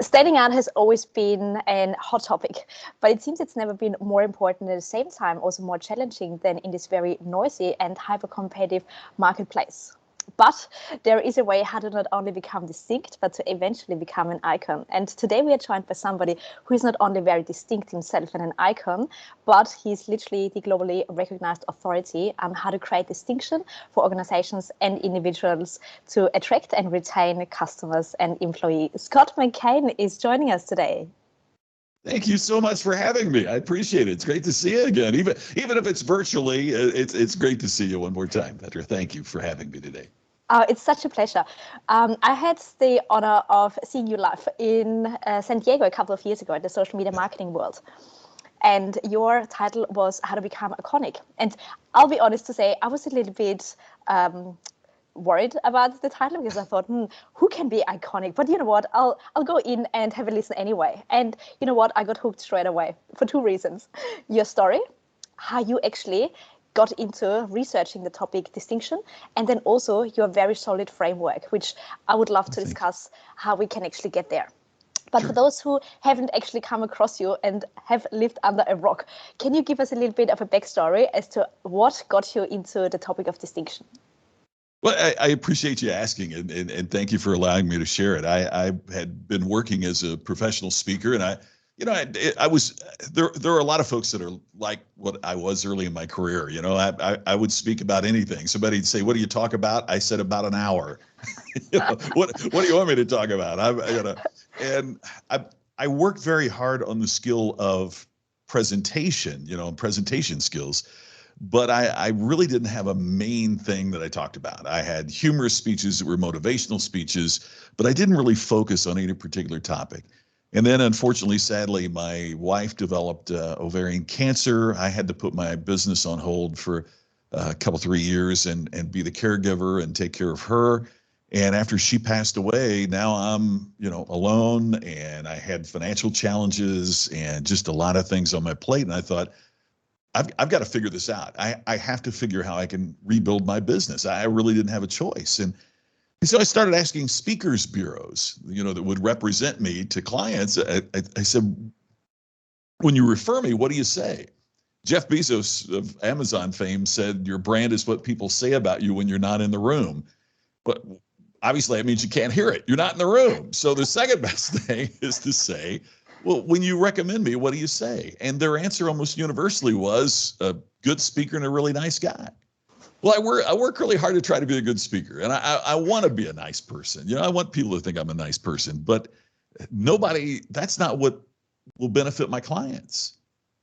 Standing out has always been a hot topic, but it seems it's never been more important at the same time, also more challenging than in this very noisy and hyper-competitive marketplace. But there is a way how to not only become distinct, but to eventually become an icon. And today we are joined by somebody who is not only very distinct himself and an icon, but he's literally the globally recognized authority on how to create distinction for organizations and individuals to attract and retain customers and employees. Scott McKain is joining us today. Thank you so much for having me. I appreciate it. It's great to see you again. Even if it's virtually, it's great to see you one more time, Petra. Thank you for having me today. It's such a pleasure. I had the honor of seeing you live in San Diego a couple of years ago at the Social Media Marketing World. And your title was How to Become Iconic. And I'll be honest to say, I was a little bit worried about the title because I thought, who can be iconic? But you know what? I'll go in and have a listen anyway. And you know what? I got hooked straight away for two reasons. Your story, how you actually got into researching the topic distinction, and then also your very solid framework, which I would love to discuss how we can actually get there. But sure. For those who haven't actually come across you and have lived under a rock, can you give us a little bit of a backstory as to what got you into the topic of distinction? Well, I appreciate you asking, and thank you for allowing me to share it. I had been working as a professional speaker, and I was there are a lot of folks that are like what I was early in my career. I would speak about anything. Somebody'd say, "What do you talk about?" I said, "About an hour." What do you want me to talk about? I worked very hard on the skill of presentation, presentation skills. But I really didn't have a main thing that I talked about. I had humorous speeches that were motivational speeches, but I didn't really focus on any particular topic. And then, unfortunately, sadly, my wife developed ovarian cancer. I had to put my business on hold for a couple, 3 years and be the caregiver and take care of her. And after she passed away, now I'm, alone, and I had financial challenges and just a lot of things on my plate. And I thought, I've got to figure this out. I have to figure how I can rebuild my business. I really didn't have a choice. And so I started asking speakers bureaus, that would represent me to clients. I said, when you refer me, what do you say? Jeff Bezos of Amazon fame said, your brand is what people say about you when you're not in the room. But obviously that means you can't hear it. You're not in the room. So the second best thing is to say, well, when you recommend me, what do you say? And their answer almost universally was a good speaker and a really nice guy. Well, I work really hard to try to be a good speaker, and I want to be a nice person. I want people to think I'm a nice person, but that's not what will benefit my clients.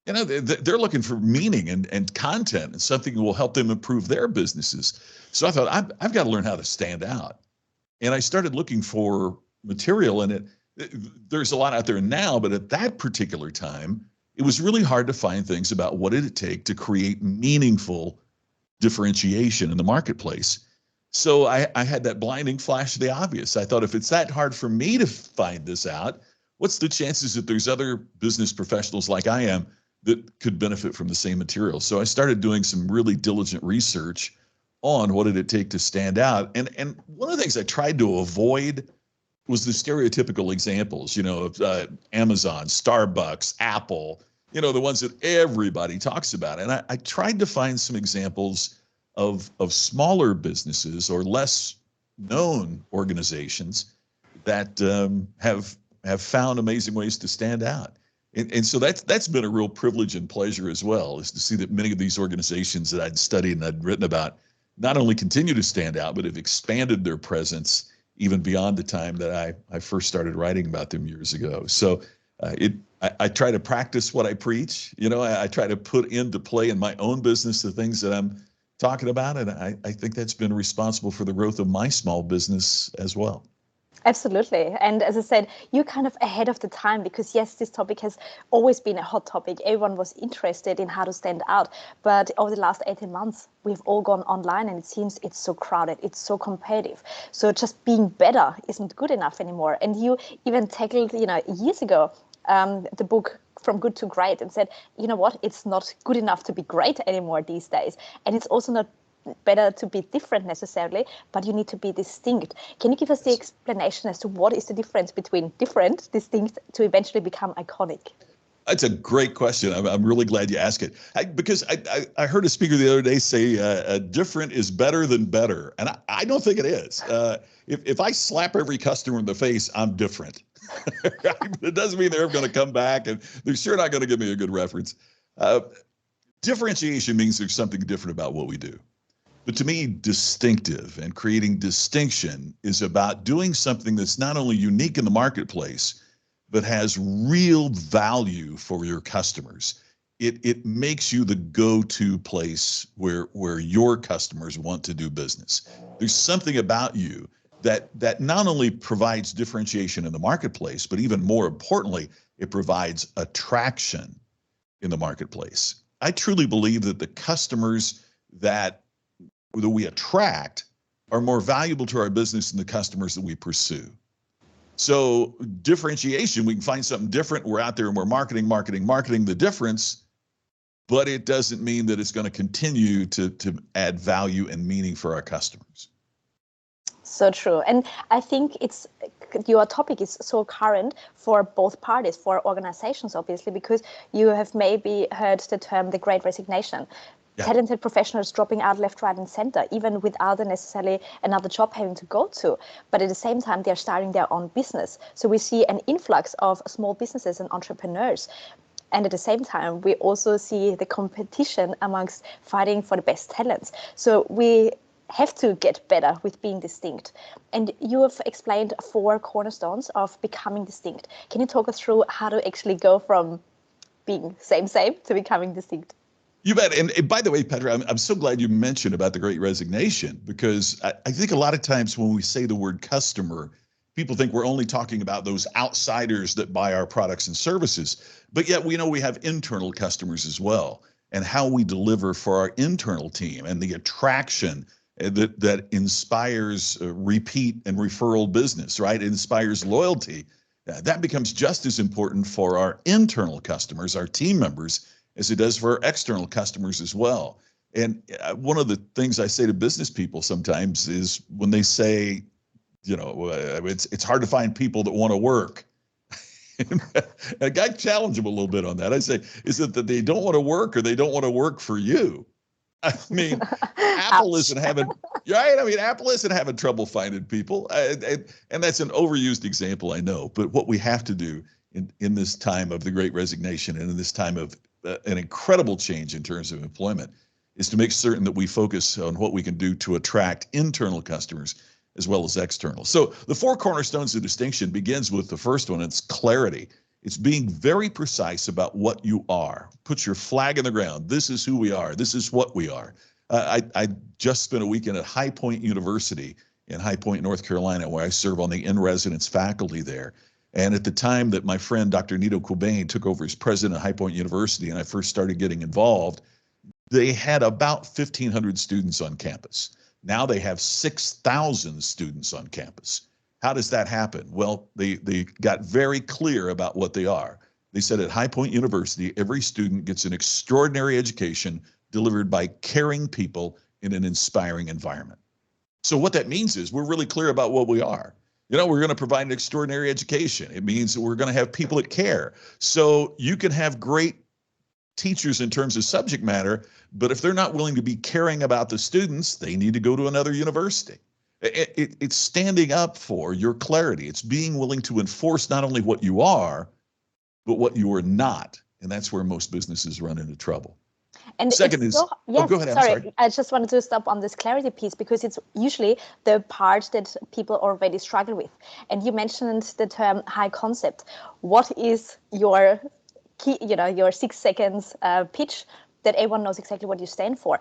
They're looking for meaning and content and something that will help them improve their businesses. So I thought, I've got to learn how to stand out. And I started looking for material, and there's a lot out there now, but at that particular time, it was really hard to find things about what did it take to create meaningful differentiation in the marketplace. So I had that blinding flash of the obvious. I thought, if it's that hard for me to find this out, what's the chances that there's other business professionals like I am that could benefit from the same material? So I started doing some really diligent research on what did it take to stand out. And one of the things I tried to avoid was the stereotypical examples, of Amazon, Starbucks, Apple, the ones that everybody talks about. And I tried to find some examples of smaller businesses or less known organizations that have found amazing ways to stand out. And so that's been a real privilege and pleasure as well, is to see that many of these organizations that I'd studied and I'd written about not only continue to stand out, but have expanded their presence even beyond the time that I first started writing about them years ago. So I try to practice what I preach. I try to put into play in my own business the things that I'm talking about. And I think that's been responsible for the growth of my small business as well. Absolutely. And as I said, you're kind of ahead of the time because, yes, this topic has always been a hot topic. Everyone was interested in how to stand out. But over the last 18 months, we've all gone online and it seems it's so crowded. It's so competitive. So just being better isn't good enough anymore. And you even tackled, years ago, the book From Good to Great and said, you know what, it's not good enough to be great anymore these days. And it's also not better to be different necessarily, but you need to be distinct. Can you give us the explanation as to what is the difference between different, distinct, to eventually become iconic? That's a great question. I'm really glad you asked it, because I heard a speaker the other day say different is better than better. And I don't think it is. If I slap every customer in the face, I'm different. It doesn't mean they're ever going to come back, and they're sure not going to give me a good reference. Differentiation means there's something different about what we do. But to me, distinctive and creating distinction is about doing something that's not only unique in the marketplace, but has real value for your customers. It makes you the go-to place where your customers want to do business. There's something about you that not only provides differentiation in the marketplace, but even more importantly, it provides attraction in the marketplace. I truly believe that the customers that we attract are more valuable to our business than the customers that we pursue. So differentiation, we can find something different. We're out there and we're marketing the difference, but it doesn't mean that it's going to continue to add value and meaning for our customers. So true. And I think your topic is so current for both parties, for organizations, obviously, because you have maybe heard the term the Great Resignation. Yeah. Talented professionals dropping out left, right, and center, even without necessarily another job having to go to. But at the same time, they're starting their own business. So we see an influx of small businesses and entrepreneurs. And at the same time, we also see the competition amongst fighting for the best talents. So we have to get better with being distinct. And you have explained 4 cornerstones of becoming distinct. Can you talk us through how to actually go from being same to becoming distinct? You bet. And by the way, Petra, I'm so glad you mentioned about the Great Resignation, because I think a lot of times when we say the word customer, people think we're only talking about those outsiders that buy our products and services. But yet we know we have internal customers as well, and how we deliver for our internal team and the attraction that inspires repeat and referral business, right? It inspires loyalty. That becomes just as important for our internal customers, our team members, as it does for our external customers as well. And one of the things I say to business people sometimes is when they say, it's hard to find people that want to work. And I challenge them a little bit on that. I say, is it that they don't want to work, or they don't want to work for you? I mean, Apple isn't having, right? I mean, Apple isn't having trouble finding people. And that's an overused example, I know. But what we have to do in this time of the Great Resignation, and in this time of an incredible change in terms of employment, is to make certain that we focus on what we can do to attract internal customers as well as external. So the 4 cornerstones of distinction begins with the first one. It's clarity. It's being very precise about what you are. Put your flag in the ground. This is who we are. This is what we are. I just spent a weekend at High Point University in High Point, North Carolina, where I serve on the in-residence faculty there. And at the time that my friend, Dr. Nito Cobain, took over as president of High Point University, and I first started getting involved, they had about 1,500 students on campus. Now they have 6,000 students on campus. How does that happen? Well, they got very clear about what they are. They said at High Point University, every student gets an extraordinary education delivered by caring people in an inspiring environment. So what that means is we're really clear about what we are. We're going to provide an extraordinary education. It means that we're going to have people that care. So you can have great teachers in terms of subject matter, but if they're not willing to be caring about the students, they need to go to another university. It's standing up for your clarity. It's being willing to enforce not only what you are, but what you are not. And that's where most businesses run into trouble. And second is, yes, go ahead. Sorry, I just wanted to stop on this clarity piece, because it's usually the part that people already struggle with. And you mentioned the term high concept. What is your key, your 6 seconds pitch that everyone knows exactly what you stand for?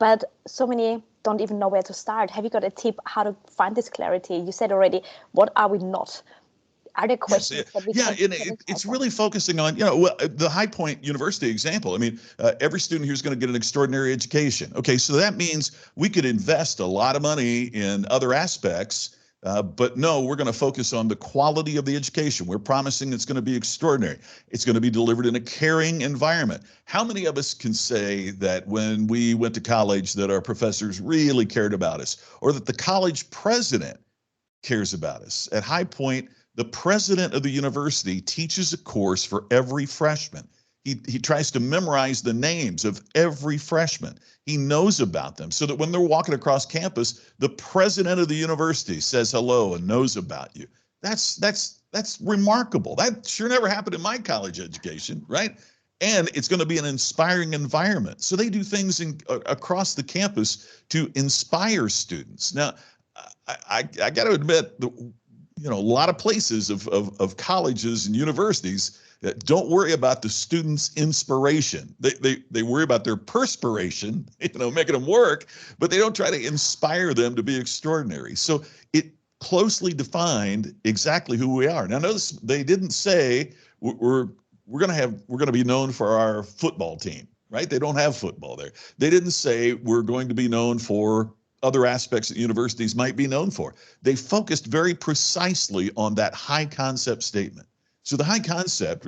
But so many don't even know where to start. Have you got a tip how to find this clarity? You said already, what are we not? Are there questions that we can it's really focusing on, the High Point University example. I mean, every student here is going to get an extraordinary education. Okay, so that means we could invest a lot of money in other aspects But no, we're going to focus on the quality of the education. We're promising it's going to be extraordinary. It's going to be delivered in a caring environment. How many of us can say that when we went to college that our professors really cared about us, or that the college president cares about us? At High Point, the president of the university teaches a course for every freshman. He tries to memorize the names of every freshman. He knows about them so that when they're walking across campus, the president of the university says hello and knows about you. That's remarkable. That sure never happened in my college education, right? And it's going to be an inspiring environment. So they do things across the campus to inspire students. Now, I got to admit, a lot of places of colleges and universities that don't worry about the students' inspiration. They worry about their perspiration, making them work, but they don't try to inspire them to be extraordinary. So it closely defined exactly who we are. Now, notice they didn't say we're going to be known for our football team, right? They don't have football there. They didn't say we're going to be known for other aspects that universities might be known for. They focused very precisely on that high concept statement. So the high concept,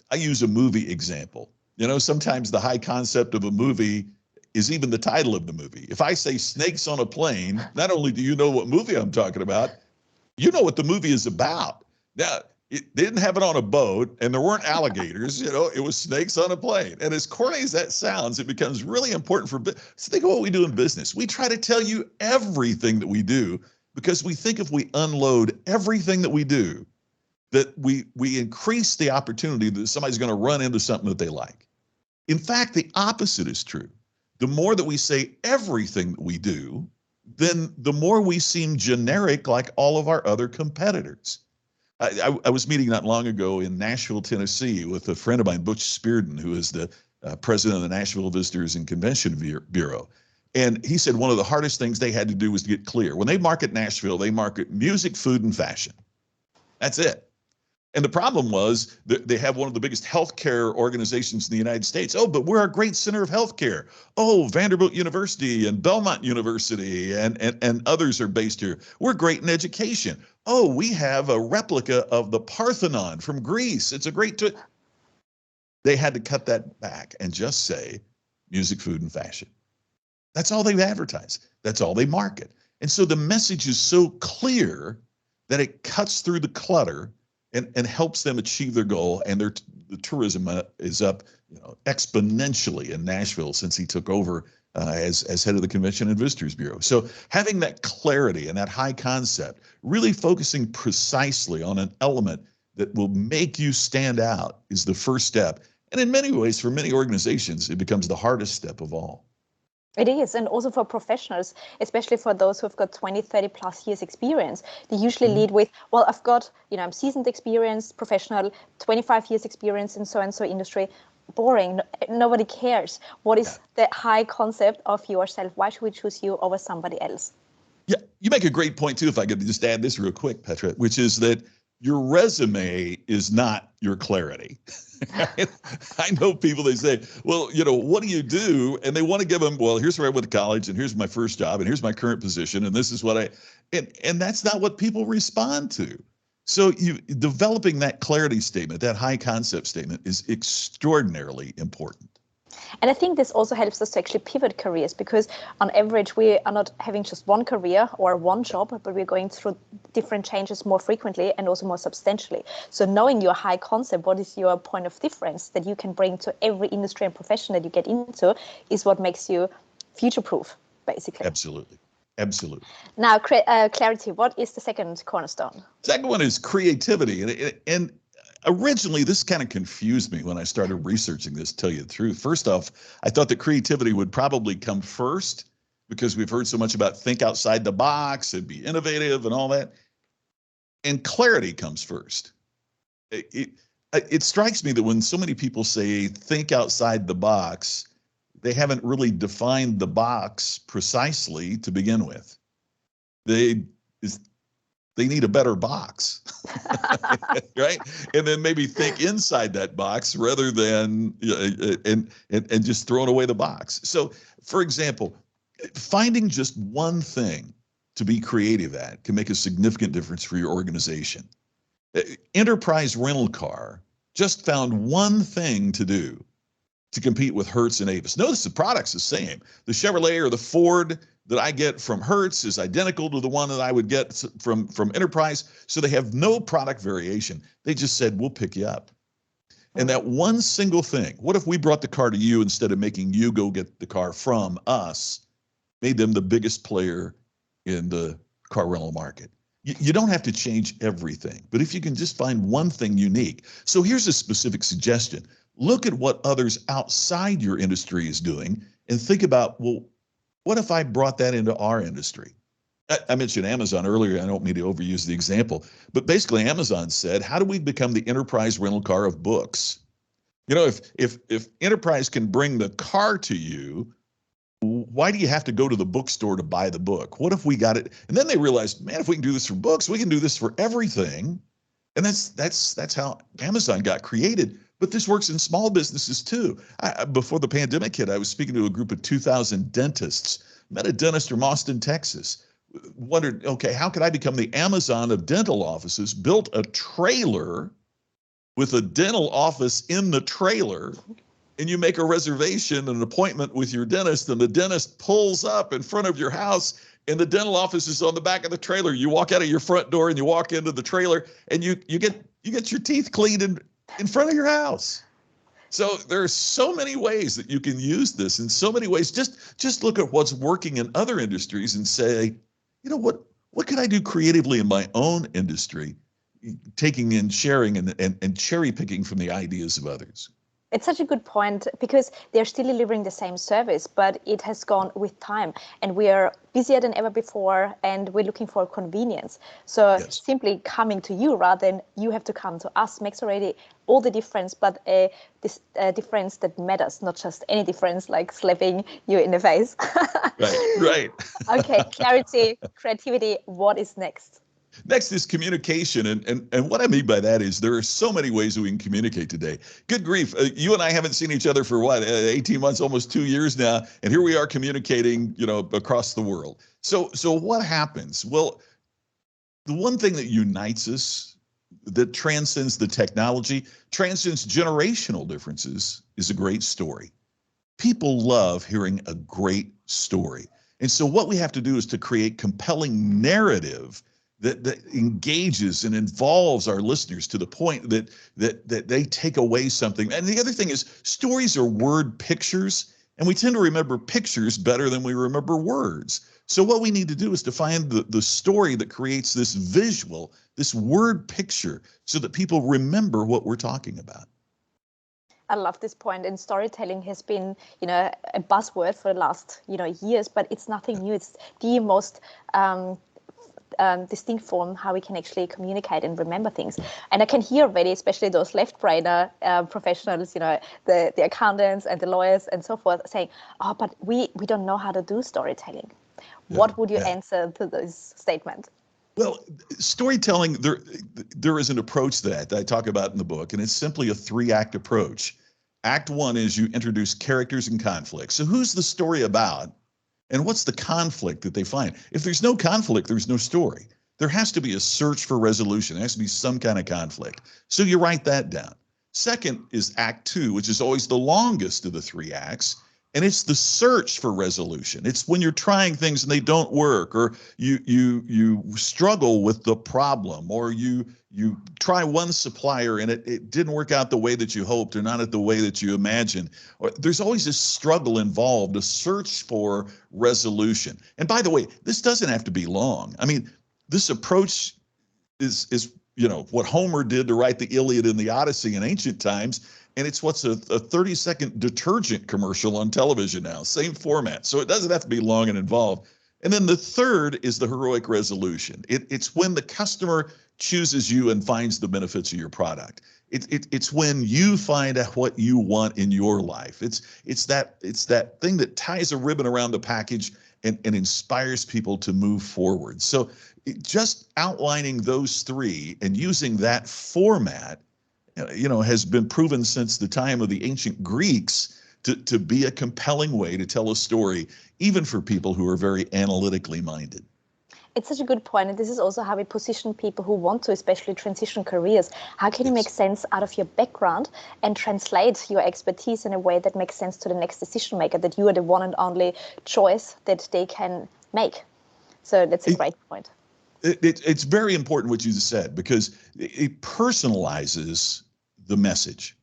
I use a movie example. Sometimes the high concept of a movie is even the title of the movie. If I say Snakes on a Plane, not only do you know what movie I'm talking about, you know what the movie is about. Now, they didn't have it on a boat and there weren't alligators, it was snakes on a plane. And as corny as that sounds, it becomes really important for business. So think of what we do in business. We try to tell you everything that we do because we think if we unload everything that we do, that we increase the opportunity that somebody's going to run into something that they like. In fact, the opposite is true. The more that we say everything that we do, then the more we seem generic like all of our other competitors. I was meeting not long ago in Nashville, Tennessee with a friend of mine, Butch Spearden, who is the president of the Nashville Visitors and Convention Bureau. And he said one of the hardest things they had to do was to get clear. When they market Nashville, they market music, food, and fashion. That's it. And the problem was that they have one of the biggest healthcare organizations in the United States. Oh, but we're a great center of healthcare. Oh, Vanderbilt University and Belmont University and others are based here. We're great in education. Oh, we have a replica of the Parthenon from Greece. It's a great. They had to cut that back and just say music, food, and fashion. That's all they advertise. That's all they market. And so the message is so clear that it cuts through the clutter and helps them achieve their goal. And the tourism is up exponentially in Nashville since he took over as head of the Convention and Visitors Bureau. So having that clarity and that high concept, really focusing precisely on an element that will make you stand out is the first step. And in many ways, for many organizations, it becomes the hardest step of all. It is, and also for professionals, especially for those who've got 20, 30 plus years experience, they usually lead with, well, I've got, I'm seasoned experience, professional, 25 years experience in so-and-so industry. Boring. Nobody cares. What is the high concept of yourself? Why should we choose you over somebody else? Yeah, you make a great point too, if I could just add this real quick, Petra, which is that your resume is not your clarity. I know people, they say, well, what do you do? And they want to give them, well, here's where I went to college and here's my first job and here's my current position and this is what and that's not what people respond to. So developing that clarity statement, that high concept statement is extraordinarily important. And I think this also helps us to actually pivot careers because on average, we are not having just one career or one job, but we're going through different changes more frequently and also more substantially. So knowing your high concept, what is your point of difference that you can bring to every industry and profession that you get into is what makes you future-proof, basically. Absolutely. Absolutely. Now, clarity, what is the second cornerstone? Second one is creativity. And originally, this kind of confused me when I started researching this, to tell you the truth. First off, I thought that creativity would probably come first because we've heard so much about think outside the box and be innovative and all that. And clarity comes first. It strikes me that when so many people say think outside the box, they haven't really defined the box precisely to begin with. They need a better box, right? And then maybe think inside that box rather than and just throwing away the box. So, for example, finding just one thing to be creative at can make a significant difference for your organization. Enterprise rental car just found one thing to do to compete with Hertz and Avis. Notice the product's the same. The Chevrolet or the Ford that I get from Hertz is identical to the one that I would get from Enterprise. So they have no product variation. They just said, we'll pick you up. And that one single thing, what if we brought the car to you instead of making you go get the car from us, made them the biggest player in the car rental market? You don't have to change everything, but if you can just find one thing unique. So here's a specific suggestion. Look at what others outside your industry is doing and think about, well, what if I brought that into our industry? I mentioned Amazon earlier. I don't mean to overuse the example, but basically Amazon said, how do we become the enterprise rental car of books? You know, if Enterprise can bring the car to you, why do you have to go to the bookstore to buy the book? What if we got it? And then they realized, man, if we can do this for books, we can do this for everything. And that's how Amazon got created. But this works in small businesses too. Before the pandemic hit, I was speaking to a group of 2,000 dentists. Met a dentist from Austin, Texas. Wondered, okay, how could I become the Amazon of dental offices? Built a trailer with a dental office in the trailer, and you make a reservation, an appointment with your dentist, and the dentist pulls up in front of your house, and the dental office is on the back of the trailer. You walk out of your front door and you walk into the trailer, and you get your teeth cleaned in front of your house. So there are so many ways that you can use this in so many ways. Just look at what's working in other industries and say, you know, what can I do creatively in my own industry, taking and sharing and cherry picking from the ideas of others. It's such a good point because they're still delivering the same service, but it has gone with time and we are busier than ever before and we're looking for convenience. So Yes. Simply coming to you rather than you have to come to us makes already all the difference, but this difference that matters, not just any difference like slapping you in the face. Right. Okay, clarity, creativity, what is next? Next is communication. And what I mean by that is there are so many ways that we can communicate today. Good grief. You and I haven't seen each other for what, 18 months, almost 2 years now. And here we are communicating, you know, across the world. So what happens? Well, the one thing that unites us, that transcends the technology, transcends generational differences, is a great story. People love hearing a great story. And so what we have to do is to create compelling narrative that engages and involves our listeners to the point that they take away something. And the other thing is stories are word pictures, and we tend to remember pictures better than we remember words. So what we need to do is to find the story that creates this visual, this word picture, so that people remember what we're talking about. I love this point, and storytelling has been, a buzzword for the last, years, but it's nothing new. It's the most distinct form how we can actually communicate and remember things. And I can hear already, especially those left-brainer professionals, the accountants and the lawyers and so forth, saying, "Oh, but we don't know how to do storytelling." What would you answer to this statement? Well, storytelling, there is an approach to that I talk about in the book, and it's simply a 3-act approach. Act 1 is you introduce characters and conflicts. So who's the story about, and what's the conflict that they find? If there's no conflict, there's no story. There has to be a search for resolution. There has to be some kind of conflict. So you write that down. Second is Act 2, which is always the longest of the 3 acts. And it's the search for resolution. It's when you're trying things and they don't work, or you struggle with the problem, or you try one supplier and it didn't work out the way that you hoped, or not at the way that you imagined. Or there's always this struggle involved, a search for resolution. And by the way, this doesn't have to be long. I mean, this approach is what Homer did to write the Iliad and the Odyssey in ancient times. And it's what's a 30-second detergent commercial on television now, same format. So it doesn't have to be long and involved. And then the third is the heroic resolution. It's when the customer chooses you and finds the benefits of your product. It's when you find out what you want in your life. It's that thing that ties a ribbon around the package and inspires people to move forward. So just outlining those 3 and using that format, has been proven since the time of the ancient Greeks to be a compelling way to tell a story, even for people who are very analytically minded. It's such a good point, and this is also how we position people who want to especially transition careers. How can you make sense out of your background and translate your expertise in a way that makes sense to the next decision maker, that you are the one and only choice that they can make? So that's a great point. It's very important what you just said, because it personalizes the message,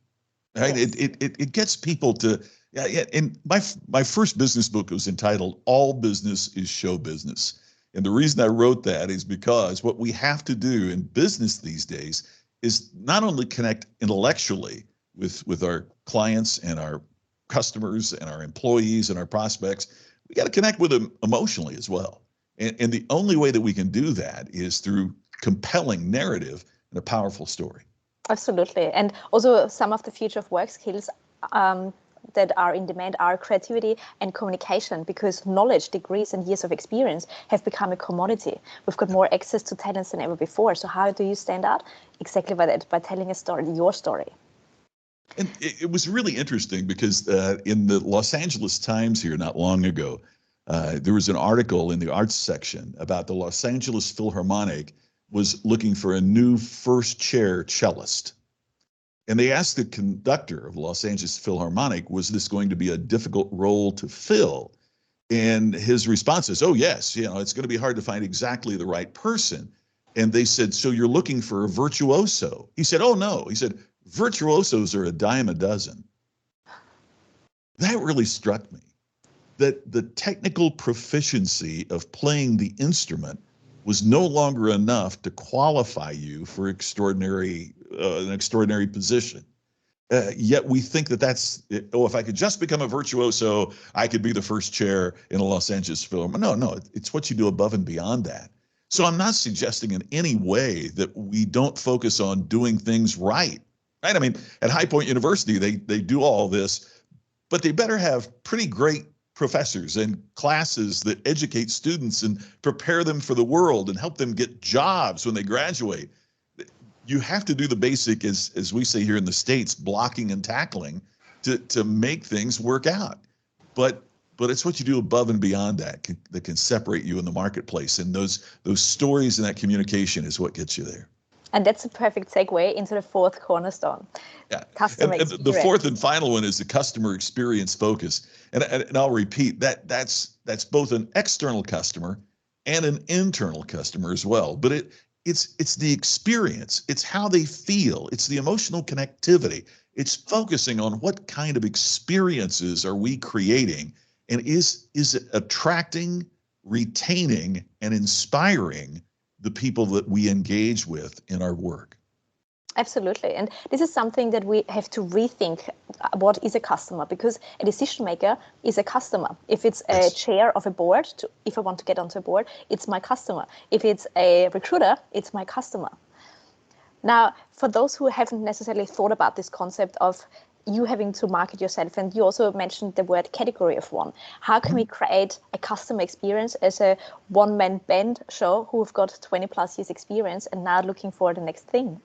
right? Yes. It gets people to, yeah. And my first business book was entitled "All Business is Show Business," and the reason I wrote that is because what we have to do in business these days is not only connect intellectually with our clients and our customers and our employees and our prospects, we got to connect with them emotionally as well. And the only way that we can do that is through compelling narrative and a powerful story. Absolutely. And also some of the future of work skills that are in demand are creativity and communication, because knowledge, degrees, and years of experience have become a commodity. We've got more access to talents than ever before. So how do you stand out? Exactly by that, by telling a story, your story. And it was really interesting because in the Los Angeles Times here not long ago, there was an article in the arts section about the Los Angeles Philharmonic was looking for a new first chair cellist. And they asked the conductor of Los Angeles Philharmonic, was this going to be a difficult role to fill? And his response is, oh, yes, it's going to be hard to find exactly the right person. And they said, so you're looking for a virtuoso? He said, oh, no. He said, virtuosos are a dime a dozen. That really struck me, that the technical proficiency of playing the instrument was no longer enough to qualify you for an extraordinary position. Yet we think that's, if I could just become a virtuoso, I could be the first chair in a Los Angeles film. No, it's what you do above and beyond that. So I'm not suggesting in any way that we don't focus on doing things right. I mean, at High Point University, they do all this, but they better have pretty great professors and classes that educate students and prepare them for the world and help them get jobs when they graduate. You have to do the basic, as we say here in the States, blocking and tackling to make things work out. But it's what you do above and beyond that can separate you in the marketplace. And those stories and that communication is what gets you there. And that's a perfect segue into the fourth cornerstone. Yeah. And the fourth and final one is the customer experience focus. And I'll repeat that's both an external customer and an internal customer as well. But it's the experience. It's how they feel. It's the emotional connectivity. It's focusing on what kind of experiences are we creating, and is it attracting, retaining, and inspiring the people that we engage with in our work. Absolutely. And this is something that we have to rethink. What is a customer? Because a decision maker is a customer. If it's a chair of a board, if I want to get onto a board, it's my customer. If it's a recruiter, it's my customer. Now, for those who haven't necessarily thought about this concept of you having to market yourself, and you also mentioned the word category of one. How can we create a customer experience as a one-man band show who've got 20 plus years experience and now looking for the next thing?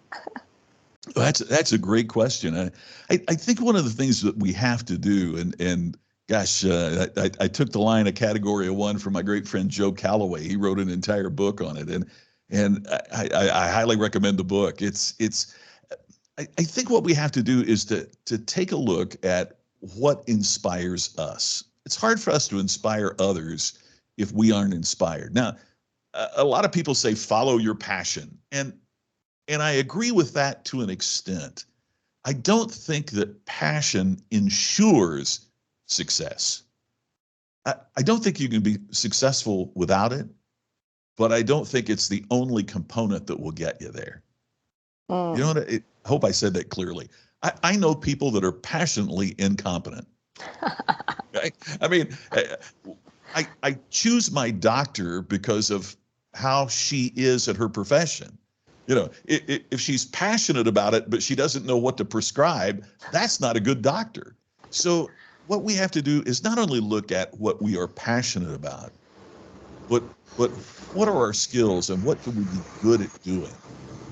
That's a great question. I think one of the things that we have to do, and gosh, I took the line, a category of one, from my great friend Joe Calloway. He wrote an entire book on it, and I highly recommend the book. I think what we have to do is to take a look at what inspires us. It's hard for us to inspire others if we aren't inspired. Now, a lot of people say follow your passion, and I agree with that to an extent. I don't think that passion ensures success. I don't think you can be successful without it, but I don't think it's the only component that will get you there. You know what? I hope I said that clearly. I know people that are passionately incompetent. Right? I mean, I choose my doctor because of how she is at her profession. If she's passionate about it, but she doesn't know what to prescribe, that's not a good doctor. So what we have to do is not only look at what we are passionate about, but what are our skills and what can we be good at doing?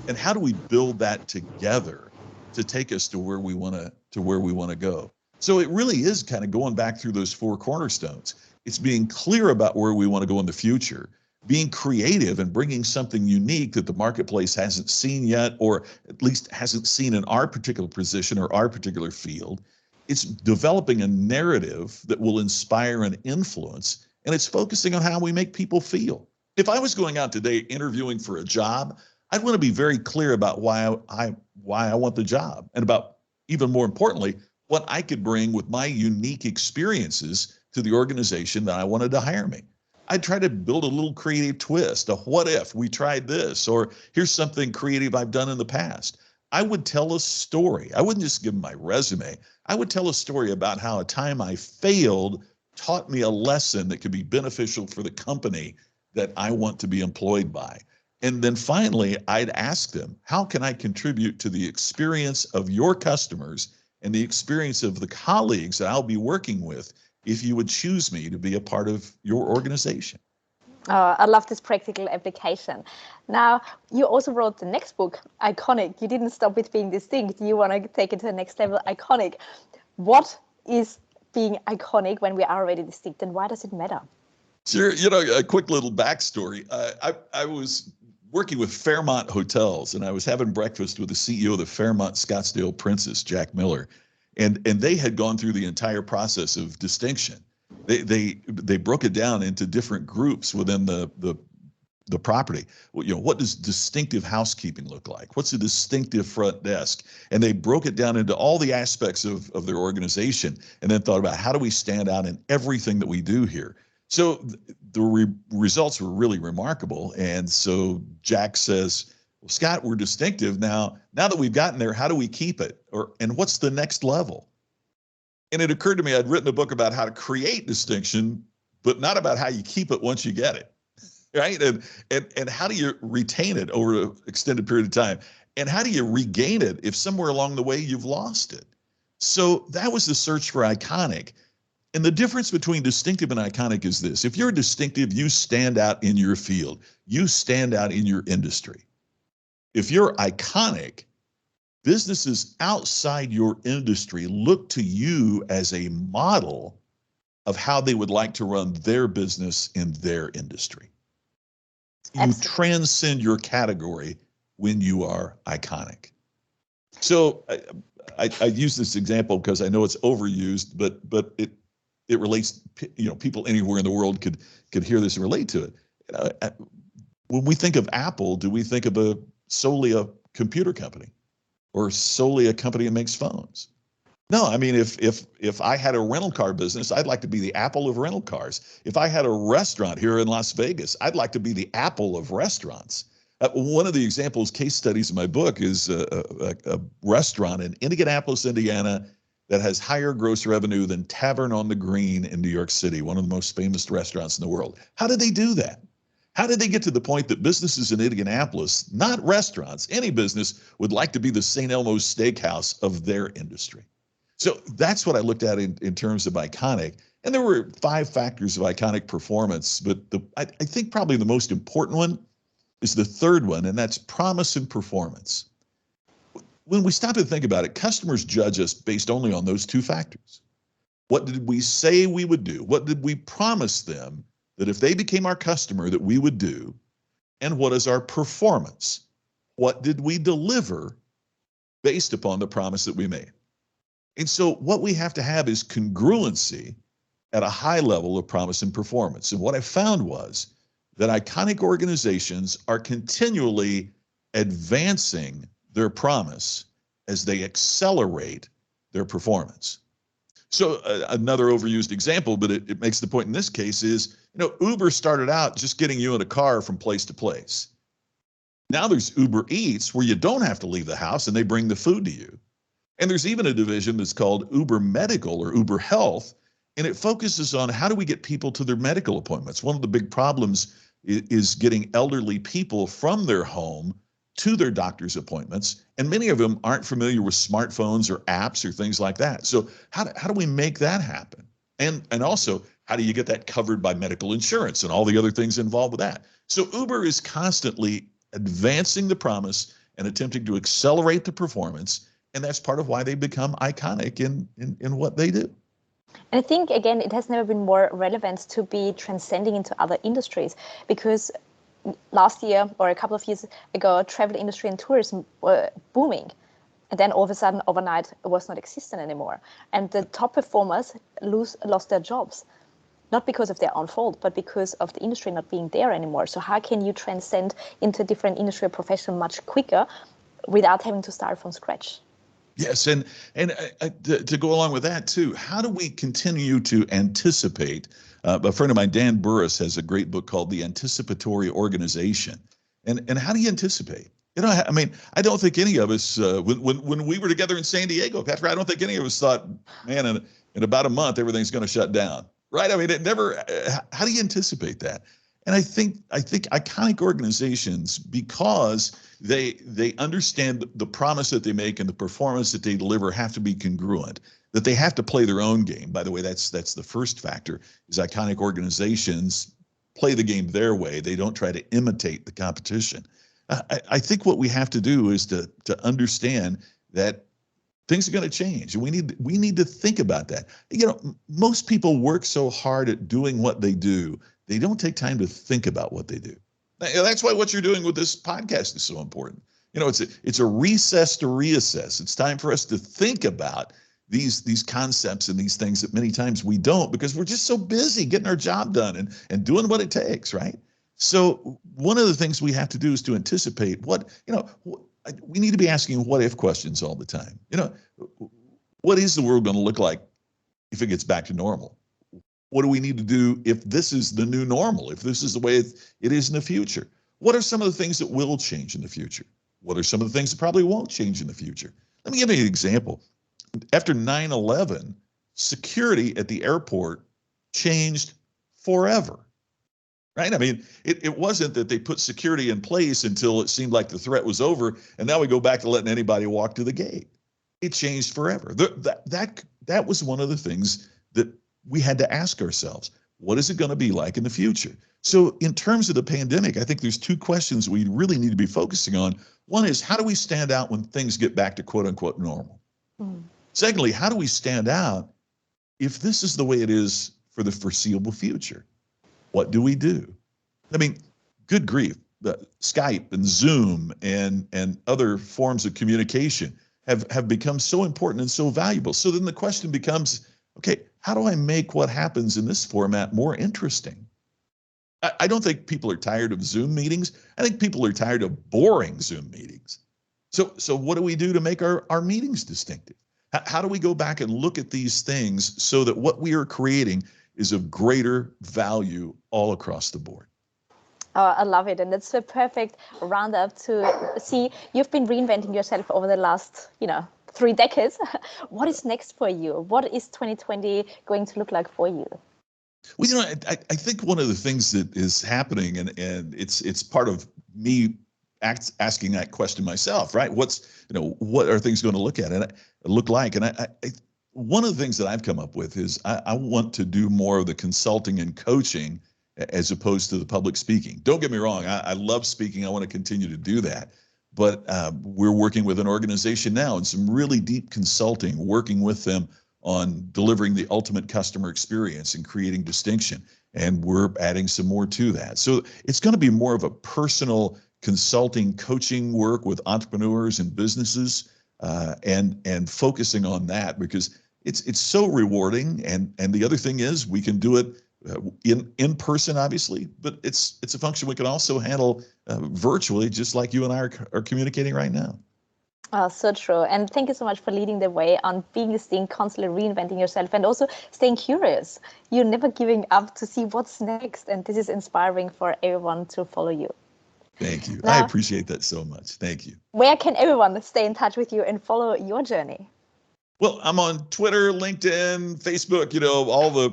And how do we build that together to take us to where we want to go? So it really is kind of going back through those four cornerstones. It's being clear about where we want to go in the future, being creative and bringing something unique that the marketplace hasn't seen yet, or at least hasn't seen in our particular position or our particular field. It's developing a narrative that will inspire and influence, and it's focusing on how we make people feel. If I was going out today interviewing for a job, I'd want to be very clear about why I want the job, and about, even more importantly, what I could bring with my unique experiences to the organization that I wanted to hire me. I'd try to build a little creative twist, a what if we tried this, or here's something creative I've done in the past. I would tell a story. I wouldn't just give them my resume. I would tell a story about how a time I failed taught me a lesson that could be beneficial for the company that I want to be employed by. And then finally, I'd ask them, how can I contribute to the experience of your customers and the experience of the colleagues that I'll be working with if you would choose me to be a part of your organization? I love this practical application. Now, you also wrote the next book, Iconic. You didn't stop with being distinct. You want to take it to the next level, iconic. What is being iconic when we are already distinct, and why does it matter? Sure. You know, a quick little backstory. I was working with Fairmont Hotels, and I was having breakfast with the CEO of the Fairmont Scottsdale Princess, Jack Miller, and they had gone through the entire process of distinction. They broke it down into different groups within the property. Well, you know, what does distinctive housekeeping look like? What's a distinctive front desk? And they broke it down into all the aspects of their organization, and then thought about, how do we stand out in everything that we do here? So the results were really remarkable. And so Jack says, well, Scott, we're distinctive now. Now that we've gotten there, how do we keep it? And what's the next level? And it occurred to me, I'd written a book about how to create distinction, but not about how you keep it once you get it, right? And how do you retain it over an extended period of time? And how do you regain it if somewhere along the way you've lost it? So that was the search for iconic. And the difference between distinctive and iconic is this: if you're distinctive, you stand out in your field, you stand out in your industry. If you're iconic, businesses outside your industry look to you as a model of how they would like to run their business in their industry. You transcend your category when you are iconic. So I use this example because I know it's overused, but it relates, you know, people anywhere in the world could hear this and relate to it. When we think of Apple, do we think of solely a computer company, or solely a company that makes phones? No, I mean, if I had a rental car business, I'd like to be the Apple of rental cars. If I had a restaurant here in Las Vegas, I'd like to be the Apple of restaurants. One of the examples, case studies in my book, is a restaurant in Indianapolis, Indiana, that has higher gross revenue than Tavern on the Green in New York City, one of the most famous restaurants in the world. How did they do that? How did they get to the point that businesses in Indianapolis, not restaurants, any business, would like to be the St. Elmo's Steakhouse of their industry? So that's what I looked at in terms of iconic. And there were 5 factors of iconic performance, but I think probably the most important one is the third one, and that's promise and performance. When we stop to think about it, customers judge us based only on those 2 factors. What did we say we would do? What did we promise them that if they became our customer that we would do? And what is our performance? What did we deliver based upon the promise that we made? And so what we have to have is congruency at a high level of promise and performance. And what I found was that iconic organizations are continually advancing their promise as they accelerate their performance. So another overused example, but it makes the point in this case, is, you know, Uber started out just getting you in a car from place to place. Now there's Uber Eats, where you don't have to leave the house and they bring the food to you. And there's even a division that's called Uber Medical or Uber Health, and it focuses on how do we get people to their medical appointments. One of the big problems is getting elderly people from their home to their doctor's appointments, and many of them aren't familiar with smartphones or apps or things like that. So how do we make that happen? And also, how do you get that covered by medical insurance and all the other things involved with that? So Uber is constantly advancing the promise and attempting to accelerate the performance, and that's part of why they become iconic in what they do. And I think, again, it has never been more relevant to be transcending into other industries, because last year or a couple of years ago, travel industry and tourism were booming. And then all of a sudden, overnight, it was not existent anymore. And the top performers lost their jobs, not because of their own fault, but because of the industry not being there anymore. So how can you transcend into a different industry or profession much quicker without having to start from scratch? Yes, and to go along with that too, how do we continue to anticipate? A friend of mine, Dan Burris, has a great book called The Anticipatory Organization. And how do you anticipate? You know, I mean, I don't think any of us, when we were together in San Diego, Patrick, I don't think any of us thought, man, in about a month everything's going to shut down, right? I mean, it never. How do you anticipate that? And I think iconic organizations, because they understand the promise that they make and the performance that they deliver have to be congruent, that they have to play their own game. By the way, that's the first factor, is iconic organizations play the game their way. They don't try to imitate the competition. I think what we have to do is to understand that things are going to change, and we need to think about that. You know, most people work so hard at doing what they do, they don't take time to think about what they do. That's why what you're doing with this podcast is so important. You know, it's a recess to reassess. It's time for us to think about these concepts and these things that many times we don't, because we're just so busy getting our job done and doing what it takes, right? So one of the things we have to do is to anticipate we need to be asking what if questions all the time. You know, what is the world going to look like if it gets back to normal? What do we need to do if this is the new normal, if this is the way it is in the future? What are some of the things that will change in the future? What are some of the things that probably won't change in the future? Let me give you an example. After 9/11, security at the airport changed forever, right? I mean, it wasn't that they put security in place until it seemed like the threat was over, and now we go back to letting anybody walk to the gate. It changed forever. That was one of the things that we had to ask ourselves. What is it going to be like in the future? So in terms of the pandemic, I think there's two questions we really need to be focusing on. One is, how do we stand out when things get back to quote unquote normal? Mm. Secondly, how do we stand out if this is the way it is for the foreseeable future? What do we do? I mean, good grief, Skype and Zoom and other forms of communication have become so important and so valuable. So then the question becomes, okay, how do I make what happens in this format more interesting? I don't think people are tired of Zoom meetings. I think people are tired of boring Zoom meetings. So what do we do to make our meetings distinctive? How do we go back and look at these things so that what we are creating is of greater value all across the board? I love it. And it's a perfect roundup to see you've been reinventing yourself over the last, 3 decades. What is next for you? What is 2020 going to look like for you? Well, I think one of the things that is happening, and it's part of me asking that question myself, right? What are things going to look like? And one of the things that I've come up with is I want to do more of the consulting and coaching as opposed to the public speaking. Don't get me wrong. I love speaking. I want to continue to do that. But we're working with an organization now and some really deep consulting, working with them on delivering the ultimate customer experience and creating distinction. And we're adding some more to that. So it's going to be more of a personal consulting, coaching work with entrepreneurs and businesses, and focusing on that, because it's so rewarding. And the other thing is we can do it in person, obviously, but it's a function we can also handle virtually, just like you and I are communicating right now. Oh, so true. And thank you so much for leading the way on being this thing, constantly reinventing yourself and also staying curious. You're never giving up to see what's next. And this is inspiring for everyone to follow you. Thank you. Now, I appreciate that so much. Thank you. Where can everyone stay in touch with you and follow your journey? Well, I'm on Twitter, LinkedIn, Facebook,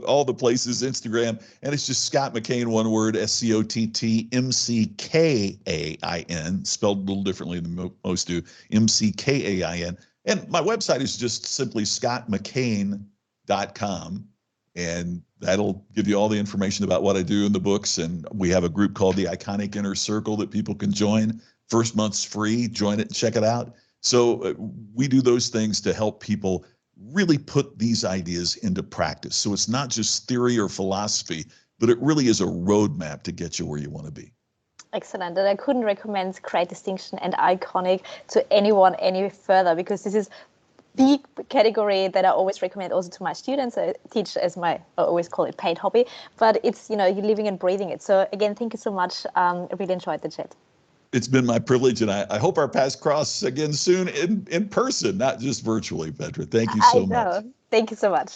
all the places, Instagram, and it's just Scott McKain, one word, SCOTTMCKAIN, spelled a little differently than most do, MCKAIN. And my website is just simply scottmckain.com, and that'll give you all the information about what I do in the books. And we have a group called the Iconic Inner Circle that people can join. First month's free. Join it and check it out. So we do those things to help people really put these ideas into practice. So it's not just theory or philosophy, but it really is a roadmap to get you where you want to be. Excellent. And I couldn't recommend Great Distinction and Iconic to anyone any further, because this is the category that I always recommend also to my students. I teach as I always call it paid hobby, but it's, you're living and breathing it. So again, thank you so much. I really enjoyed the chat. It's been my privilege, and I hope our paths cross again soon in person, not just virtually, Petra. Thank you so much. Thank you so much.